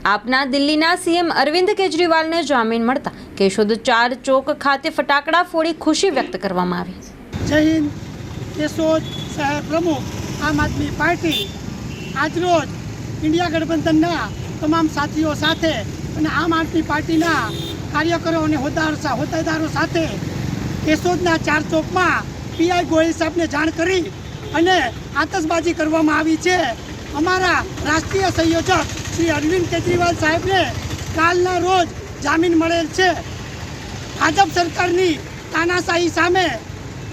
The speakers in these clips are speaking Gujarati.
આપના દિલ્હીના સીએમ અરવિંદ કેજરીવાલને જામીન મળતા કેશોદ 4 ચોક ખાતે ફટાકડા ફોડી ખુશી વ્યક્ત કરવામાં આવી। જય હિન્દ। કેશોદ શહેર પ્રમુખ આમ આદમી પાર્ટી આજરોજ ઇન્ડિયા ગઠબંધનના તમામ સાથીઓ સાથે અને આમ આદમી પાર્ટીના કાર્યકરો અને હોદ્દેદારો સાથે કેશોદના 4 ચોકમાં પીઆઈ ગોયલ સાહેબને જાણ કરી અને આતશબાજી કરવામાં આવી છે। અમારા રાષ્ટ્રીય સંયોજક શ્રી અરવિંદ કેજરીવાલ સાહેબને કાલના રોજ જામીન મળેલ છે। ભાજપ સરકારની તાનાશાહી સામે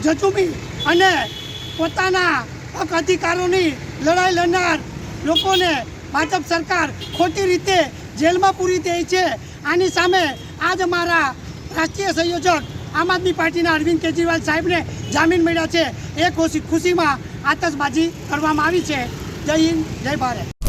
ઝઝૂમી અને પોતાના હક અધિકારોની લડાઈ લડનાર લોકોને ભાજપ સરકાર ખોટી રીતે જેલમાં પૂરી દે છે। આની સામે આજ અમારા રાષ્ટ્રીય સંયોજક આમ આદમી પાર્ટીના અરવિંદ કેજરીવાલ સાહેબને જામીન મળ્યા છે। એ ખુશીમાં આતશબાજી કરવામાં આવી છે। જય હિન્દ, જય ભારત।